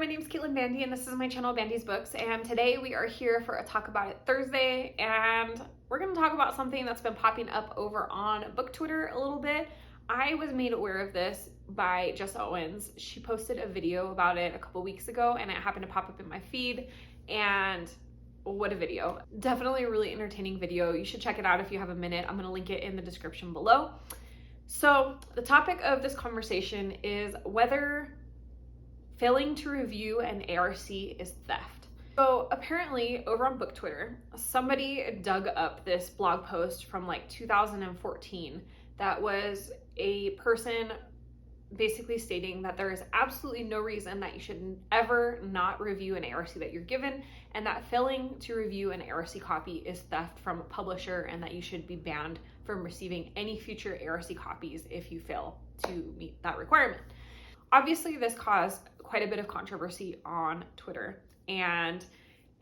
my name's Bandy, and this is my channel, BandysBooks, and today we are here for a Talk About It Thursday, and we're going to talk about something that's been popping up over on book Twitter a little bit. I was made aware of this by Jess Owens. She posted a video about it a couple weeks ago, and it happened to pop up in my feed, and what a video. Definitely a really entertaining video. You should check it out if you have a minute. I'm going to link it in the description below. So the topic of this conversation is whether failing to review an ARC is theft. So apparently over on book Twitter, somebody dug up this blog post from like 2014 that was a person basically stating that there is absolutely no reason that you should ever not review an ARC that you're given, and that failing to review an ARC copy is theft from a publisher, and that you should be banned from receiving any future ARC copies if you fail to meet that requirement. Obviously, this caused quite a bit of controversy on Twitter, and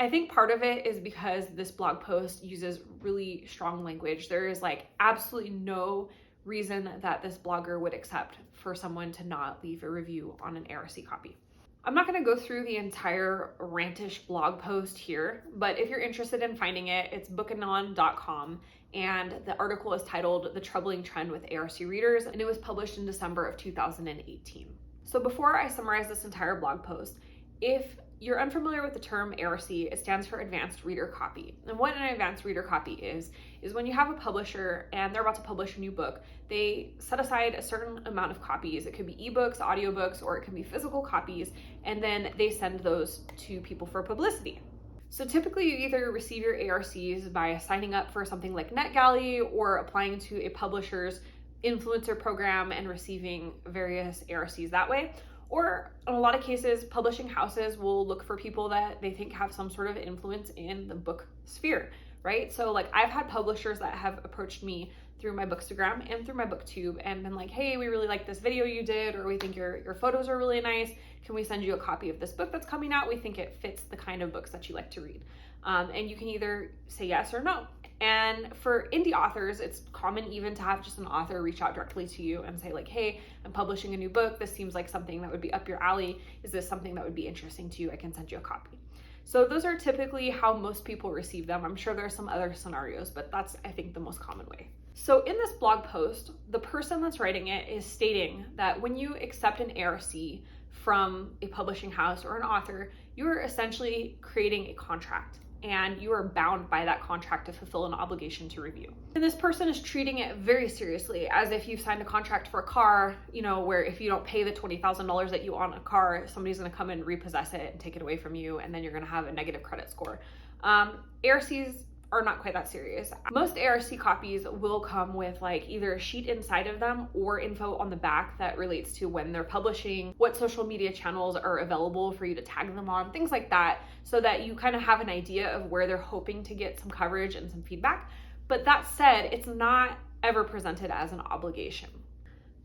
I think part of it is because this blog post uses really strong language. There is like absolutely no reason that this blogger would accept for someone to not leave a review on an ARC copy. I'm not going to go through the entire rantish blog post here, but if you're interested in finding it, it's bookanon.com, and the article is titled "The Troubling Trend with ARC Readers," and it was published in December of 2018. So before I summarize this entire blog post, if you're unfamiliar with the term ARC, it stands for Advanced Reader Copy. And what an Advanced Reader Copy is when you have a publisher and they're about to publish a new book, they set aside a certain amount of copies. It could be ebooks, audiobooks, or it can be physical copies, and then they send those to people for publicity. So typically you either receive your ARCs by signing up for something like NetGalley or applying to a publisher's influencer program and receiving various ARCs that way. Or in a lot of cases, publishing houses will look for people that they think have some sort of influence in the book sphere, right? So like I've had publishers that have approached me through my Bookstagram and through my Booktube and been like, hey, we really like this video you did, or we think your photos are really nice. Can we send you a copy of this book that's coming out? We think it fits the kind of books that you like to read. And you can either say yes or no. And for indie authors, it's common even to have just an author reach out directly to you and say like, hey, I'm publishing a new book. This seems like something that would be up your alley. Is this something that would be interesting to you? I can send you a copy. So those are typically how most people receive them. I'm sure there are some other scenarios, but that's, I think, the most common way. So in this blog post, the person that's writing it is stating that when you accept an ARC from a publishing house or an author, you are essentially creating a contract, and you are bound by that contract to fulfill an obligation to review. And this person is treating it very seriously, as if you've signed a contract for a car, you know, where if you don't pay the $20,000 that you owe on a car, somebody's gonna come and repossess it and take it away from you, and then you're gonna have a negative credit score. ARCs are not quite that serious. Most ARC copies will come with like either a sheet inside of them or info on the back that relates to when they're publishing, what social media channels are available for you to tag them on, things like that, so that you kind of have an idea of where they're hoping to get some coverage and some feedback. But that said, it's not ever presented as an obligation.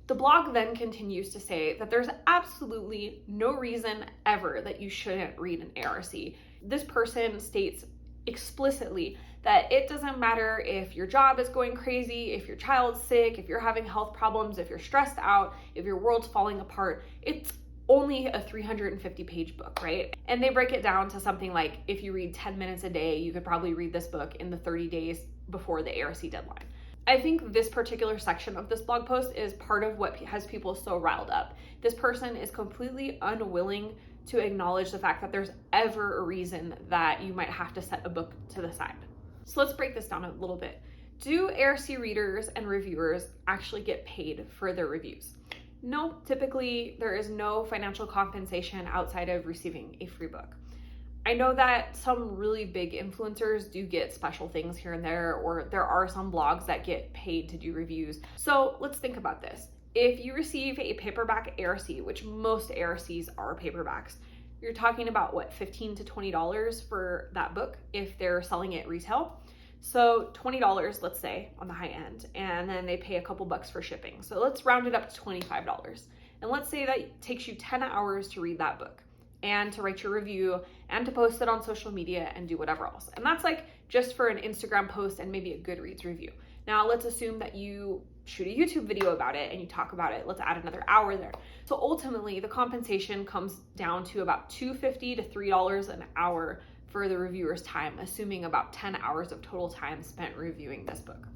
The blog then continues to say that there's absolutely no reason ever that you shouldn't read an ARC. This person states explicitly that it doesn't matter if your job is going crazy, if your child's sick, if you're having health problems, if you're stressed out, if your world's falling apart. It's only a 350-page book, right? And they break it down to something like, if you read 10 minutes a day, you could probably read this book in the 30 days before the ARC deadline. I think this particular section of this blog post is part of what has people so riled up. This person is completely unwilling to acknowledge the fact that there's ever a reason that you might have to set a book to the side. So let's break this down a little bit. Do ARC readers and reviewers actually get paid for their reviews? No, typically there is no financial compensation outside of receiving a free book. I know that some really big influencers do get special things here and there, or there are some blogs that get paid to do reviews. So let's think about this. If you receive a paperback ARC, which most ARCs are paperbacks, you're talking about what, $15 to $20 for that book if they're selling it retail. So $20, let's say, on the high end, and then they pay a couple bucks for shipping. So let's round it up to $25. And let's say that it takes you 10 hours to read that book and to write your review and to post it on social media and do whatever else. And that's like just for an Instagram post and maybe a Goodreads review. Now let's assume that you shoot a YouTube video about it and you talk about it. Let's add another hour there. So ultimately the compensation comes down to about $2.50 to $3 an hour for the reviewer's time, assuming about 10 hours of total time spent reviewing this book.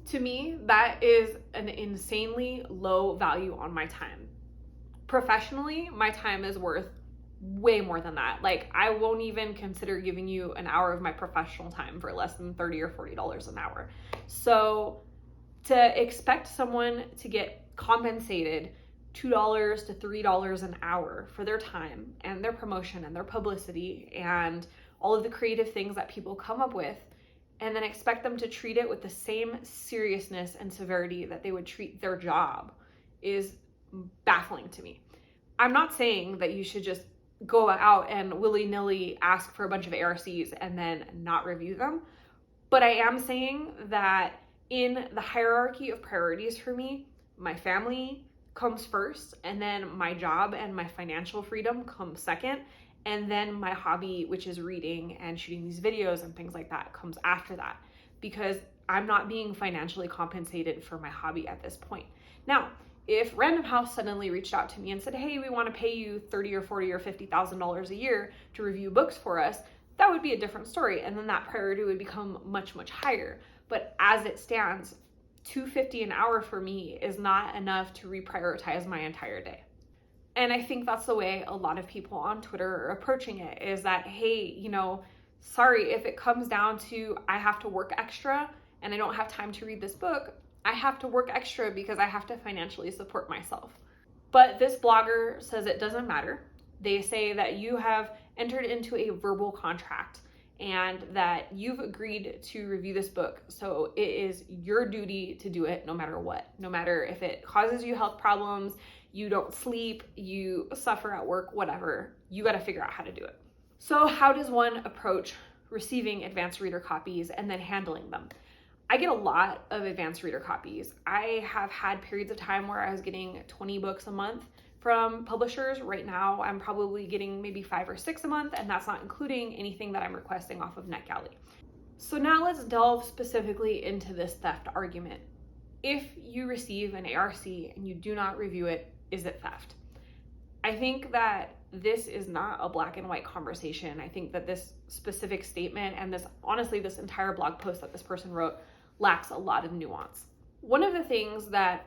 To me, that is an insanely low value on my time. Professionally, my time is worth way more than that. Like, I won't even consider giving you an hour of my professional time for less than $30 or $40 an hour. So to expect someone to get compensated $2 to $3 an hour for their time and their promotion and their publicity and all of the creative things that people come up with, and then expect them to treat it with the same seriousness and severity that they would treat their job, is baffling to me. I'm not saying that you should just go out and willy-nilly ask for a bunch of ARCs and then not review them, but I am saying that in the hierarchy of priorities for me, my family comes first, and then my job and my financial freedom comes second, and then my hobby, which is reading and shooting these videos and things like that, comes after that, because I'm not being financially compensated for my hobby at this point. Now, if Random House suddenly reached out to me and said, hey, we want to pay you $30 or $40 or $50,000 a year to review books for us, that would be a different story, and then that priority would become much, much higher. But as it stands, $2.50 an hour for me is not enough to reprioritize my entire day. And I think that's the way a lot of people on Twitter are approaching it, is that, hey, sorry, if it comes down to I have to work extra and I don't have time to read this book, I have to work extra because I have to financially support myself. But this blogger says it doesn't matter. They say that you have entered into a verbal contract and that you've agreed to review this book. So it is your duty to do it no matter what. No matter if it causes you health problems, you don't sleep, you suffer at work, whatever, you got to figure out how to do it. So how does one approach receiving advanced reader copies and then handling them? I get a lot of advanced reader copies. I have had periods of time where I was getting 20 books a month from publishers. Right now, I'm probably getting maybe 5 or 6 a month, and that's not including anything that I'm requesting off of NetGalley. So now let's delve specifically into this theft argument. If you receive an ARC and you do not review it, is it theft? I think that this is not a black and white conversation. I think that this specific statement and this entire blog post that this person wrote lacks a lot of nuance. One of the things that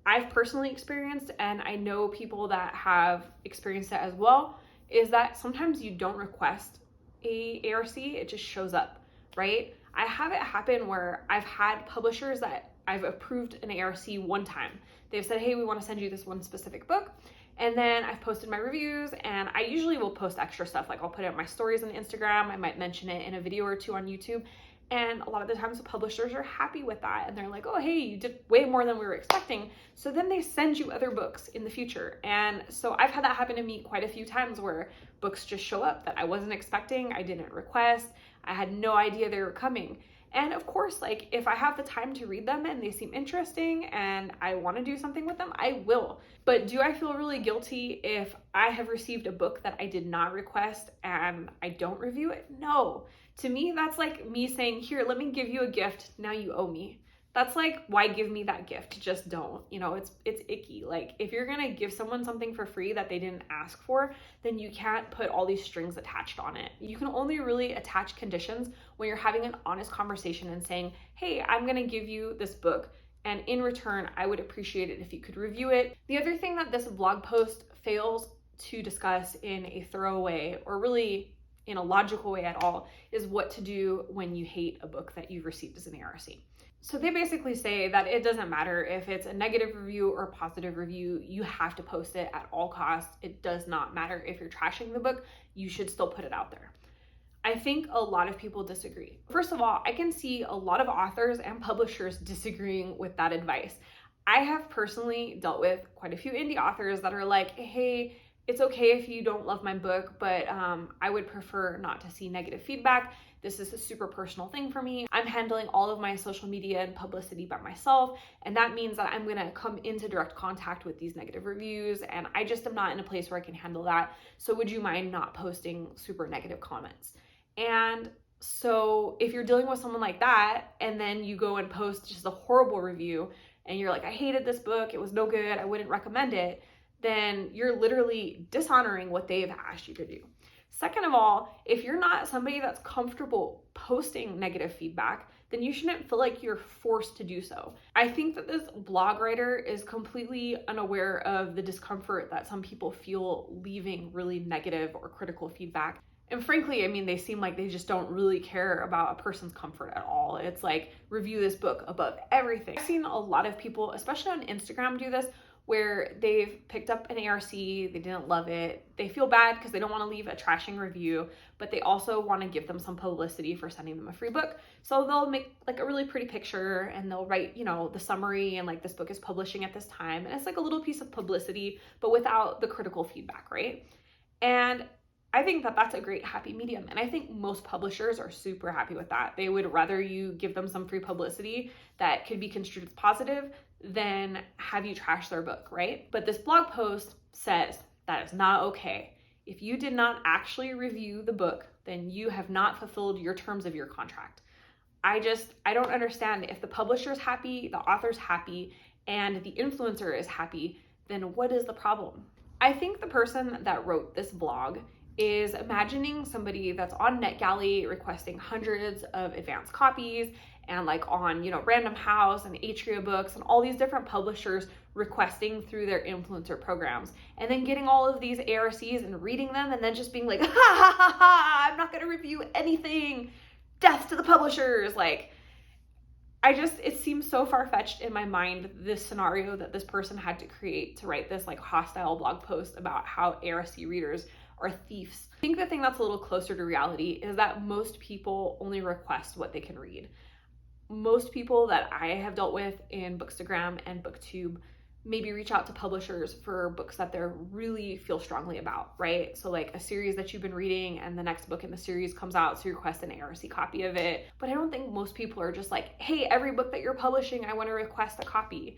I've personally experienced, and I know people that have experienced it as well, is that sometimes you don't request a ARC, it just shows up, right? I have it happen where I've had publishers that I've approved an ARC one time. They've said, hey, we want to send you this one specific book. And then I've posted my reviews, and I usually will post extra stuff. Like I'll put it in my stories on Instagram. I might mention it in a video or two on YouTube. And a lot of the times the publishers are happy with that. And they're like, oh, hey, you did way more than we were expecting. So then they send you other books in the future. And so I've had that happen to me quite a few times where books just show up that I wasn't expecting, I didn't request, I had no idea they were coming. And of course, like if I have the time to read them and they seem interesting and I want to do something with them, I will. But do I feel really guilty if I have received a book that I did not request and I don't review it? No. To me, that's like me saying, here, let me give you a gift. Now you owe me. That's like, why give me that gift? Just don't. It's icky. Like if you're going to give someone something for free that they didn't ask for, then you can't put all these strings attached on it. You can only really attach conditions when you're having an honest conversation and saying, hey, I'm going to give you this book, and in return, I would appreciate it if you could review it. The other thing that this blog post fails to discuss in a thorough way, or really in a logical way at all, is what to do when you hate a book that you've received as an ARC. So they basically say that it doesn't matter if it's a negative review or a positive review, you have to post it at all costs. It does not matter if you're trashing the book, you should still put it out there. I think a lot of people disagree. First of all, I can see a lot of authors and publishers disagreeing with that advice. I have personally dealt with quite a few indie authors that are like, hey, it's okay if you don't love my book, but I would prefer not to see negative feedback. This is a super personal thing for me. I'm handling all of my social media and publicity by myself, and that means that I'm gonna come into direct contact with these negative reviews, and I just am not in a place where I can handle that. So would you mind not posting super negative comments? And So if you're dealing with someone like that and then you go and post just a horrible review and you're like, I hated this book, it was no good, I wouldn't recommend it, then you're literally dishonoring what they've asked you to do. Second of all, if you're not somebody that's comfortable posting negative feedback, then you shouldn't feel like you're forced to do so. I think that this blog writer is completely unaware of the discomfort that some people feel leaving really negative or critical feedback. And frankly, I mean, they seem like they just don't really care about a person's comfort at all. It's like, review this book above everything. I've seen a lot of people, especially on Instagram, do this, where they've picked up an ARC, they didn't love it, they feel bad because they don't want to leave a trashing review, but they also want to give them some publicity for sending them a free book. So they'll make like a really pretty picture and they'll write, you know, the summary and like, this book is publishing at this time. And it's like a little piece of publicity, but without the critical feedback, right? And I think that that's a great happy medium. And I think most publishers are super happy with that. They would rather you give them some free publicity that could be construed as positive than have you trash their book, right? But this blog post says that is not okay. If you did not actually review the book, then you have not fulfilled your terms of your contract. I don't understand. If the publisher's happy, the author's happy, and the influencer is happy, then what is the problem? I think the person that wrote this blog is imagining somebody that's on NetGalley requesting hundreds of advanced copies and like on, you know, Random House and Atria Books and all these different publishers requesting through their influencer programs, and then getting all of these ARCs and reading them and then just being like, ha ha ha ha, I'm not going to review anything. Death to the publishers. Like, it seems so far-fetched in my mind, this scenario that this person had to create to write this like hostile blog post about how ARC readers are thieves. I think the thing that's a little closer to reality is that most people only request what they can read. Most people that I have dealt with in Bookstagram and Booktube maybe reach out to publishers for books that they really feel strongly about, right? So like a series that you've been reading and the next book in the series comes out, so you request an ARC copy of it. But I don't think most people are just like, hey, every book that you're publishing, I want to request a copy.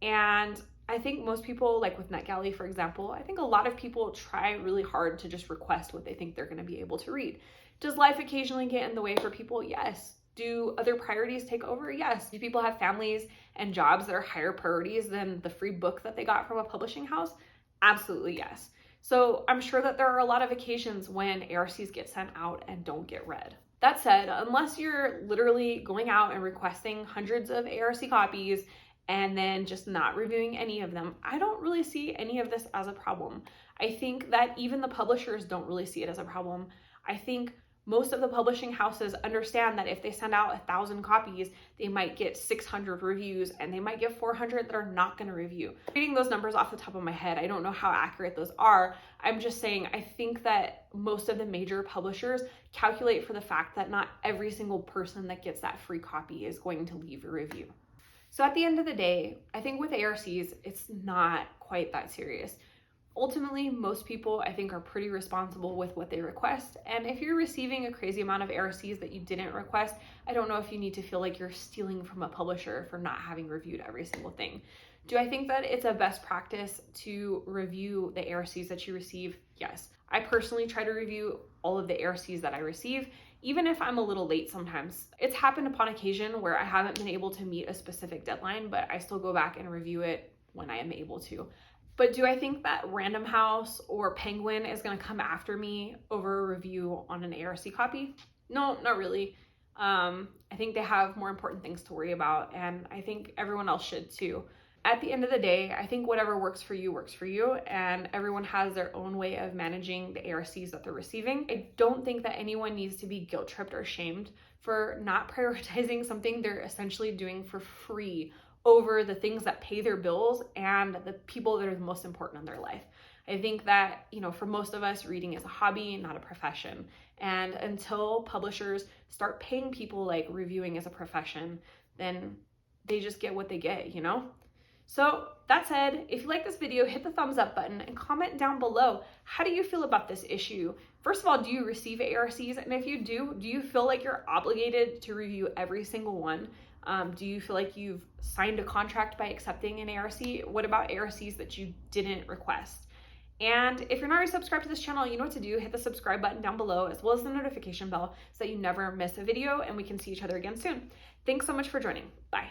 And I think most people, like with NetGalley, for example, I think a lot of people try really hard to just request what they think they're going to be able to read. Does life occasionally get in the way for people? Yes. Do other priorities take over? Yes. Do people have families and jobs that are higher priorities than the free book that they got from a publishing house? Absolutely yes. So I'm sure that there are a lot of occasions when ARCs get sent out and don't get read. That said, unless you're literally going out and requesting hundreds of ARC copies and then just not reviewing any of them, I don't really see any of this as a problem. I think that even the publishers don't really see it as a problem. I think most of the publishing houses understand that if they send out 1,000 copies, they might get 600 reviews and they might get 400 that are not going to review. Reading those numbers off the top of my head, I don't know how accurate those are. I'm just saying I think that most of the major publishers calculate for the fact that not every single person that gets that free copy is going to leave a review. So at the end of the day, I think with ARCs, it's not quite that serious. Ultimately, most people, I think, are pretty responsible with what they request. And if you're receiving a crazy amount of ARCs that you didn't request, I don't know if you need to feel like you're stealing from a publisher for not having reviewed every single thing. Do I think that it's a best practice to review the ARCs that you receive? Yes. I personally try to review all of the ARCs that I receive, even if I'm a little late sometimes. It's happened upon occasion where I haven't been able to meet a specific deadline, but I still go back and review it when I am able to. But do I think that Random House or Penguin is going to come after me over a review on an ARC copy? No, not really. I think they have more important things to worry about, and I think everyone else should too. At the end of the day, I think whatever works for you, and everyone has their own way of managing the ARCs that they're receiving. I don't think that anyone needs to be guilt-tripped or shamed for not prioritizing something they're essentially doing for free over the things that pay their bills and the people that are the most important in their life. I think that, for most of us, reading is a hobby, not a profession. And until publishers start paying people like reviewing as a profession, then they just get what they get, So that said, if you like this video, hit the thumbs up button and comment down below. How do you feel about this issue? First of all, do you receive ARCs? And if you do you feel like you're obligated to review every single one? Do you feel like you've signed a contract by accepting an ARC? What about ARCs that you didn't request? And if you're not already subscribed to this channel, you know what to do. Hit the subscribe button down below as well as the notification bell so that you never miss a video and we can see each other again soon. Thanks so much for joining. Bye.